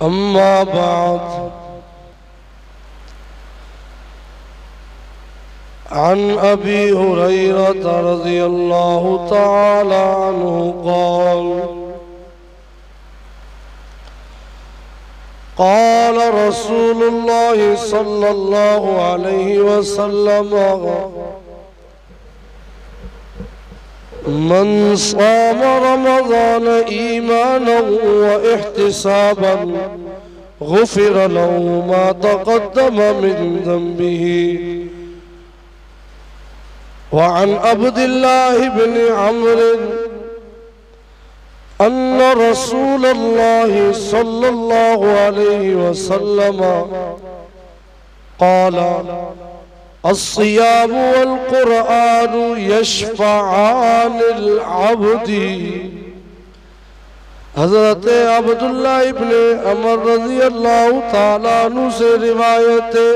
अम्मा बाद अन अबी हुरैरा रज़ियल्लाहु तआला अन्हु क़ाल रसूलुल्लाह सल्लल्लाहु अलैहि वसल्लम मन साम रमज़ान ईमानन व इहतिसाबन गुफ़िर लहु मा तक़द्दम मिन ज़ंबिही। व अन अब्दिल्लाह इब्न अम्र अन्न रसूलल्लाह सल्लल्लाहु अलैहि वसल्लम क़ाल अस्सियाम वल क़ुरआन यशफ़अनिल अब्दी। हज़रत अब्दुल्लाह इब्न अमर रज़ियल्लाहु ताला अन्हु से रिवायत है,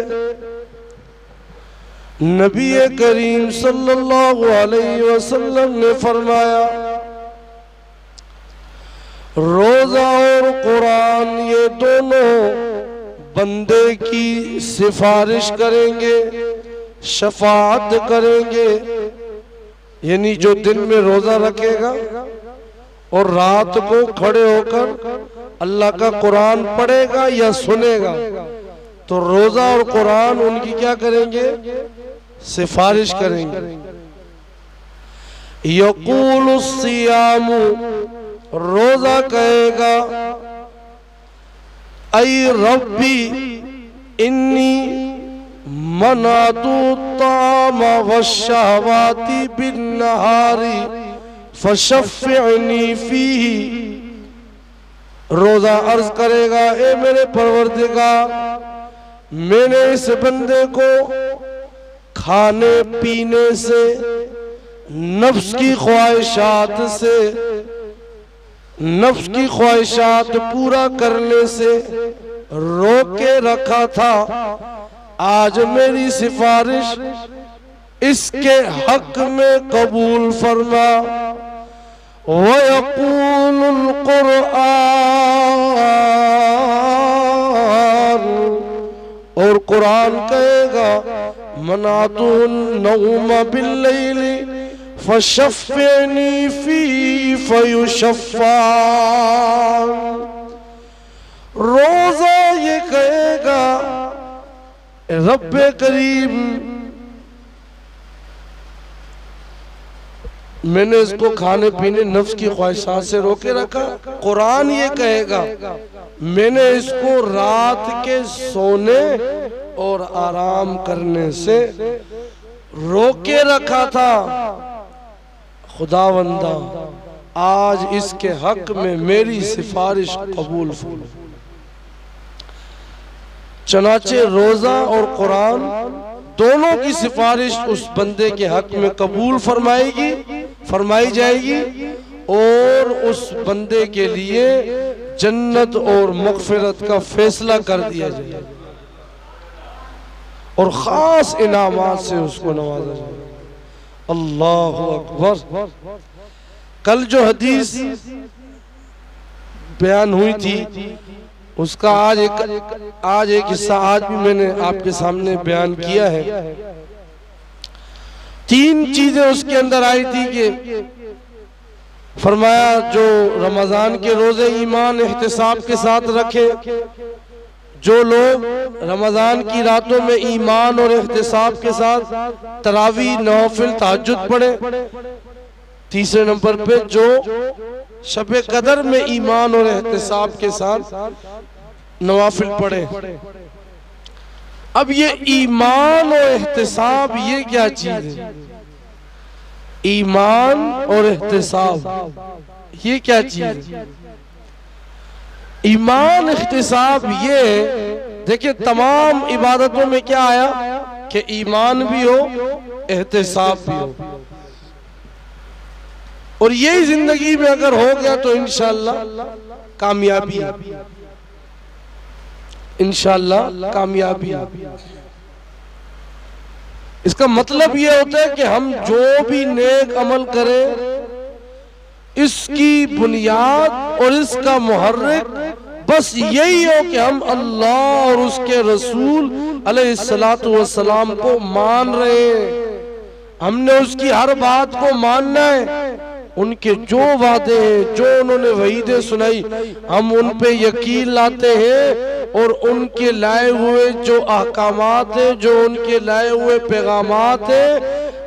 नबी करीम सल्लल्लाहु अलैहि वसल्लम ने फरमाया, रोजा और कुरान ये दोनों बंदे की सिफारिश करेंगे, शफाअत करेंगे। यानी जो दिन में रोजा रखेगा और रात को खड़े होकर अल्लाह का कुरान पढ़ेगा या सुनेगा, तो रोजा और कुरान उनकी क्या करेंगे? सिफारिश करेंगे। यक़ूलु सियामु, रोजा कहेगा, ऐ रब्बी इन्नी मनातु ताम वश्शहवाति बिन्नहारी फशफ़्फ़िअनी फीही। रोजा अर्ज करेगा, ए मेरे परवरदिगार, मैंने इस बंदे को खाने पीने से, नफ्स की ख्वाहिशात से, नफ्स की ख्वाहिशात पूरा करने से रोके रखा था। आज मेरी सिफारिश इसके हक में कबूल फरमा। वयक़ूलुल क़ुरआन, और कुरान कहेगा, मनातुन नौम बिल्लैली फशफ़्फ़िअनी फी फयुशफ़्फ़ान। रोजा ये कहेगा, रब्बे करीम मैंने इसको खाने पीने, नफ्स की ख्वाहिशात से रोके रखा। कुरान ये कहेगा, मैंने इसको रात के सोने और आराम करने से रोके रखा था। खुदावंदा, आज इसके हक में मेरी सिफारिश कबूल फरमा। चनाचे रोजा और कुरान दोनों की सिफारिश उस बंदे के हक में कबूल फरमाई जाएगी और उस बंदे के लिए जन्नत और मग़फ़िरत का फैसला कर दिया जाएगा और खास इनामात से उसको नवाजा जाएगा। अल्लाहु अकबर। कल जो हदीस बयान हुई थी उसका आज एक हिस्सा आज भी मैंने आपके सामने बयान किया है। 3 चीजें उसके अंदर आई थी कि फरमाया, जो रमजान के रोजे ईमान एहतिसाब के साथ रखे, जो लोग रमजान की रातों में ईमान और एहतिसाब के साथ तरावी, नवाफिल, तहज्जुद पढ़े। तीसरे नंबर पे जो शबे कदर में ईमान और एहतिसाब के साथ नवाफिल पढ़े। अब ये ईमान और एहतिसाब ये क्या चीज है? ईमान और एहतिसाब ये क्या चीज है? ईमान एहतिसाब ये, देखिए तमाम इबादतों में क्या आया कि ईमान भी हो, एहतिसाब भी हो, और यही जिंदगी में अगर हो गया तो इंशाअल्लाह कामयाबी है, इंशाअल्लाह कामयाबी है। इसका मतलब ये होता है कि हम जो भी नेक अमल करें, इसकी बुनियाद और इसका मुहर्रिक बस यही हो कि हम अल्लाह और उसके रसूल अलैहिस्सलातु वस्सलाम को मान रहे हैं, हमने उसकी हर बात को मानना है। उनके जो वादे हैं, जो उन्होंने वहीदें सुनाई, हम उन पे यकीन लाते हैं और उनके लाए हुए जो अहकामात है, जो उनके लाए हुए पैगामात है,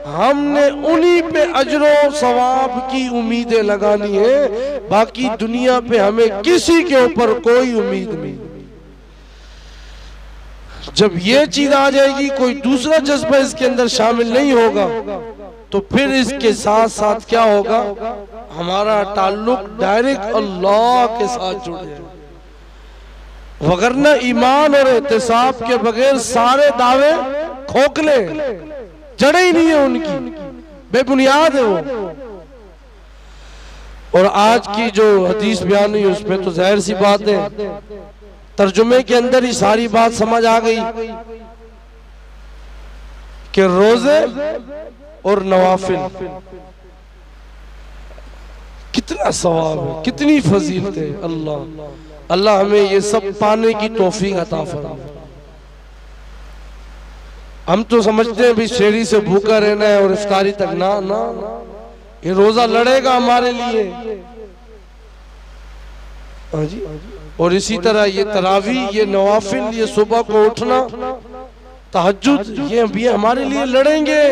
हमने उन्हीं पे अजरो सवाब की उम्मीदें लगानी है। बाकी दुनिया पे हमें किसी के ऊपर कोई उम्मीद नहीं। जब ये चीज आ जाएगी, कोई दूसरा जज्बा इसके अंदर शामिल नहीं होगा, तो फिर इसके साथ साथ क्या होगा, हमारा ताल्लुक डायरेक्ट अल्लाह के साथ जुड़ जाएगा। वगरना ईमान और एहतिसाब के बगैर सारे दावे खोखले, जड़े ही नहीं है उनकी, बेबुनियाद है वो। और आज की जो हदीस बयान हुई उसमें तो जाहिर सी बात है, तर्जुमे के अंदर ही सारी बात समझ आ गई कि रोजे और नवाफिल कितना सवाब है, कितनी फजीलत है। अल्लाह अल्लाह हमें ये सब पाने की तौफीक अता फरमाए। हम तो समझते हैं भी शेरी से भूखा रहना है और इफ्तारी तक, ना ना ना, ये रोजा लड़ेगा हमारे लिए। हाँ जी। और इसी तरह ये तरावी, ये नवाफिल, ये सुबह को उठना, तहज्जुद, ये भी हमारे लिए लड़ेंगे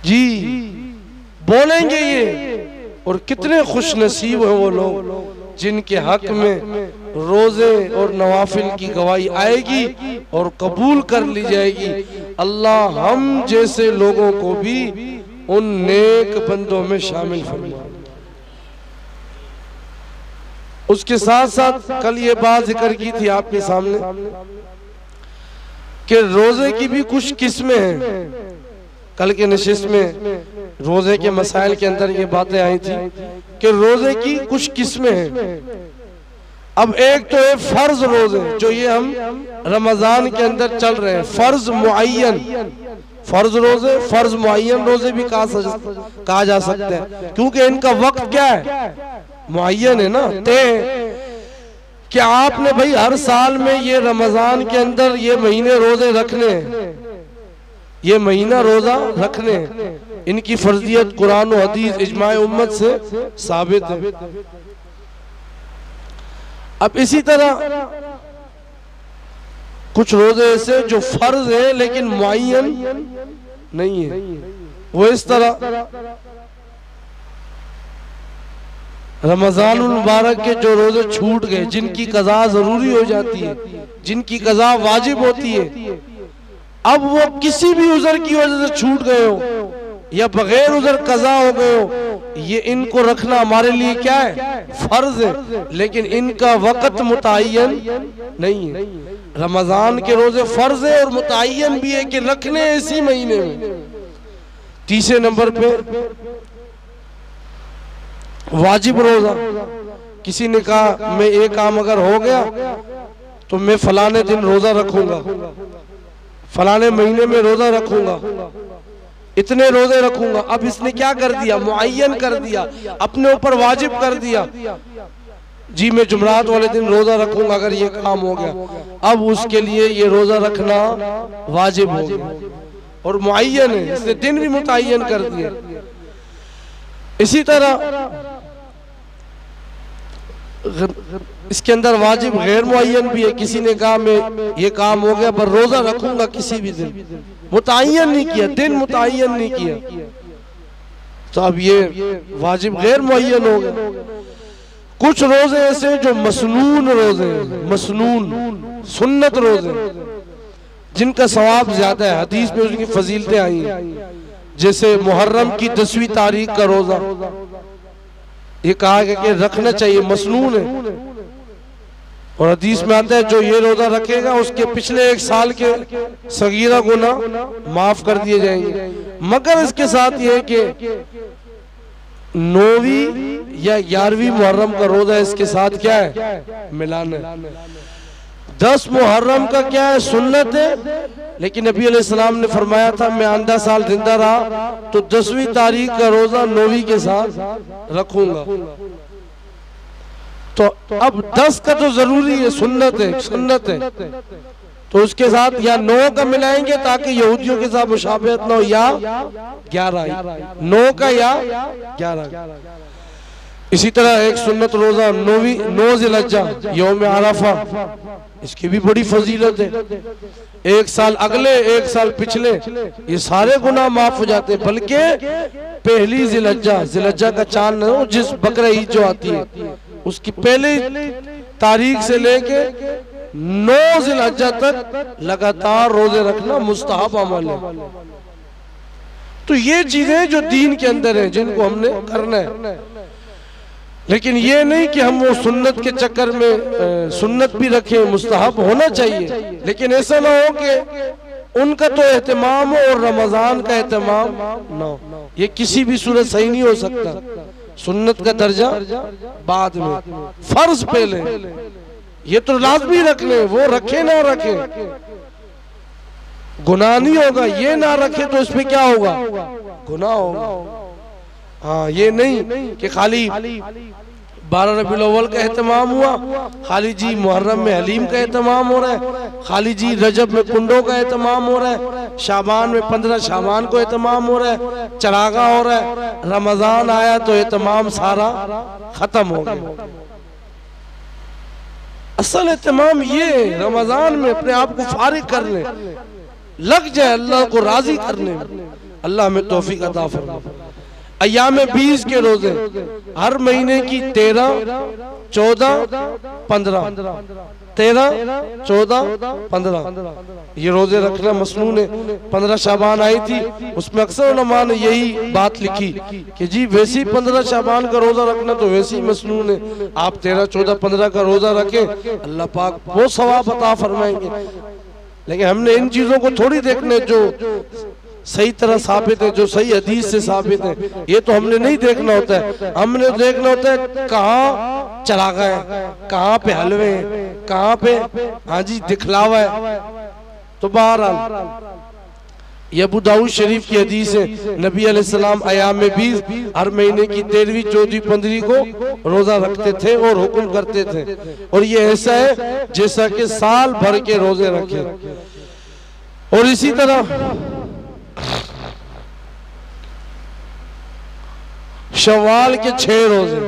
जी, बोलेंगे ये। और कितने खुश नसीब है वो लोग जिनके हक में रोजे और नवाफिल की गवाही आएगी और कबूल कर ली जाएगी। अल्लाह हम जैसे लोगों को भी उन नेक बंदों में शामिल फरमाए। उसके साथ साथ कल ये बात जिक्र की थी आपके सामने कि रोजे की भी कुछ किस्में हैं। कल के नशिस्त में रोजे के मसाइल के अंदर ये बातें आई थी कि रोजे की कुछ किस्में हैं। अब एक तो है फर्ज रोजे, जो ये हम रमजान के अंदर चल रहे हैं, फर्ज मुअय्यन, फर्ज रोजे, फर्ज मुअय्यन रोजे भी कहा जा सकता है, क्योंकि इनका वक्त क्या है, मुअय्यन है ना, तय। क्या आपने भाई हर साल में ये रमजान के अंदर ये महीने रोजे रखने, ये महीना रोजा रखने, इनकी फर्जियत कुरान और हदीस इजमाए उम्मत से साबित है। अब इसी तरह कुछ रोजे ऐसे जो फर्ज है लेकिन मुअय्यन नहीं है। वो इस तरह रमजान मुबारक के जो रोजे छूट गए, जिनकी कज़ा जरूरी हो जाती है, जिनकी कज़ा वाजिब होती है, अब वो किसी भी उज़र की वजह से छूट गए हो या बगैर उज़र कज़ा हो गए हो, ये इनको रखना हमारे लिए क्या है, फर्ज है, लेकिन इनका वक़्त मुतय्यन नहीं है। रमजान के रोजे फर्ज है और मुतय्यन भी है कि रखने इसी महीने में। तीसरे नंबर पे वाजिब रोजा, किसी ने कहा मैं एक काम अगर हो गया तो मैं फलाने दिन रोजा रखूंगा, फलाने महीने में रोजा रखूंगा, इतने रोजे रखूंगा। अब इसने क्या कर दिया, मुअय्यन कर दिया, अपने ऊपर वाजिब कर दिया, जी मैं जुमरात वाले दिन रोजा रखूंगा अगर ये काम हो गया। अब उसके लिए ये रोजा रखना वाजिब हो गया और मुअय्यन है, इसने दिन भी मुतय्यन कर दिए। इसी तरह इसके अंदर वाजिब गैर मुअय्यन भी है, किसी ने कहा मैं ये काम हो गया पर रोजा रखूंगा किसी भी दिन, मुतय्यन नहीं किया, दिन मुतय्यन नहीं किया, तो अब ये वाजिब गैर मुअय्यन हो गया। कुछ रोजे ऐसे जो मसनून रोजे, मसनून सुन्नत रोजे, जिनका सवाब ज्यादा है, हदीस में उनकी फजीलतें आई हैं। जैसे मुहर्रम की 10वीं तारीख का रोजा, ये कहा गया कि रखना चाहिए, मसनून है। और हदीस में आता है जो ये रोजा रखेगा उसके पिछले एक साल के सगीरा गुनाह माफ कर दिए जाएंगे। मगर इसके साथ ये कि 9वीं या 11वीं मुहर्रम का रोजा इसके साथ क्या है, मिलान है। 10 मुहर्रम का क्या है, सुन्नत है, लेकिन नबी अलैहिस्सलाम ने फरमाया था मैं आंदा साल जिंदा रहा तो 10वीं तारीख का रोजा 9वीं के साथ रखूंगा। तो अब 10 का तो जरूरी है, सुन्नत है, तो उसके साथ या 9 का मिलाएंगे ताकि यहूदियों के साथ मुशाबहत ना हो, या 11, 9 का या 11। इसी तरह एक सुन्नत रोजा 9 ज़िलहज्जा यौम अरफा, इसकी भी बड़ी फजीलत है। एक साल अगले, एक साल पिछले, ये सारे गुनाह माफ हो जाते हैं। बल्कि पहली ज़िलहज्जा का चांद, जिस बकरा ईद जो आती है उसकी पहली तारीख से लेके 9 ज़िलहज्जा तक लगातार रोजे रखना मुस्तहब अमल है। तो ये चीजें जो दीन के अंदर है जिनको हमने करना है, लेकिन ये नहीं कि हम वो सुन्नत के चक्कर में सुन्नत भी रखें, मुस्तहब होना चाहिए, लेकिन ऐसा ना हो कि उनका तो एहतमाम हो और रमजान का एहतमाम ना हो। ये किसी भी सूरत सही नहीं हो सकता। सुन्नत का दर्जा बाद में, फर्ज पहले। ये तो लाजमी रखने, वो रखे ना रखे गुनाह नहीं होगा, ये ना रखे तो इसमें क्या होगा, गुनाह होगा। हाँ, ये नहीं कि खाली 12 रबीउल अव्वल का एहतमाम हुआ, खाली जी मुहर्रम में हलीम का एहतमाम हो रहा है, खाली जी रजब में कुंडों का एहतमाम हो रहा है, शाबान में 15 शाबान को एहतमाम हो रहा है, चरागा हो रहा है, रमजान आया तो एहतमाम सारा खत्म हो गया। असल एहतमाम ये रमजान में अपने आप को फारिग करने लग जाए, अल्लाह को राजी करने में। अल्लाह हमें तौफीक अता फरमाए। अय्याम 20 के रोजे हर महीने की 13, 14, 15, 13, 14, 15 ये रोजे रखना मसनून है। 15 शाबान आई थी, उसमें अक्सर उलमा ने यही बात लिखी कि जी वैसी 15 शाबान का रोजा रखना तो वैसे ही मसनून है। आप 13, 14, 15 का रोजा रखें, अल्लाह पाक वो सवाब अता फरमाएंगे। लेकिन हमने इन चीजों को थोड़ी देखने जो सही तरह साबित है, जो सही हदीस से साबित है, ये तो हमने नहीं देखना होता है। हमने देखना होता है कहाँ चरागा है, कहाँ पे हलवे हैं, कहाँ पे हाँ जी दिखलावा है। तो बहरहाल ये अबू दाऊद शरीफ की हदीस है, नबी अलैहिस्सलाम अय्याम 20 हर महीने की 13वीं, 14वीं, 15वीं को रोजा रखते थे और हुक्म करते थे। और ये ऐसा है जैसा कि साल भर के रोजे रखे। और इसी तरह शव्वाल के 6 रोजे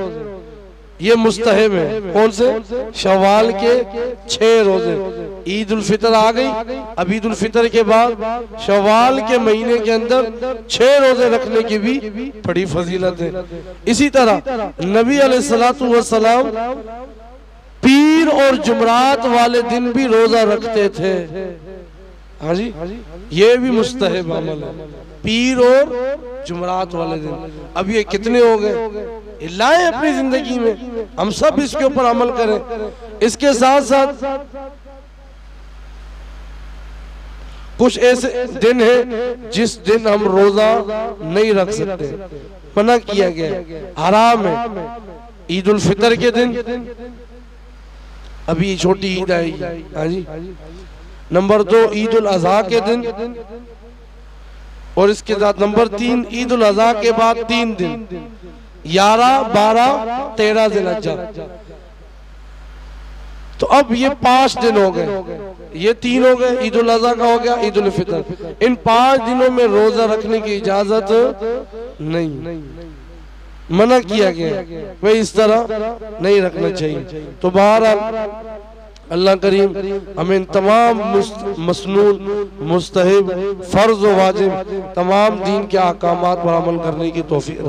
ये मुस्तहब है। कौन से? शव्वाल के 6 रोजे। ईद उल फितर आ गई, अब ईद उल फितर के बाद शव्वाल के महीने के अंदर 6 रोजे रखने की भी बड़ी फजीलत है। इसी तरह नबी अलैहिस्सलातु वस्सलाम पीर और जुमरात वाले दिन भी रोजा रखते थे। हाँ जी, ये भी मुस्तहब अमल है, पीर और जुमरात वाले दिन। अब ये कितने हो गए, लाए अपनी जिंदगी में, हम सब इसके ऊपर अमल करें। इसके साथ साथ कुछ ऐसे दिन है जिस दिन हम रोजा नहीं रख सकते, मना किया गया, हराम है। ईद उल फितर के दिन, अभी छोटी ईद आएगी, हाँ जी। नंबर 2 ईद उल अज़हा के दिन, और इसके साथ नंबर 3 ईद उल अज़हा के बाद 3 दिन 11, 12, 13 ज़िलहज्जा। तो अब ये 5 दिन हो गए, ये 3 हो गए, ईद उल अज़हा का हो गया, ईद उल फितर। इन 5 दिनों में रोजा रखने की इजाजत नहीं, मना किया गया, वही इस तरह नहीं रखना चाहिए। तो बहरहाल अल्लाह करीम हमें इन तमाम मसनून, मुस्तहब, फर्ज व वाजिब तमाम दीन के अहकामात पर अमल करने की तौफीक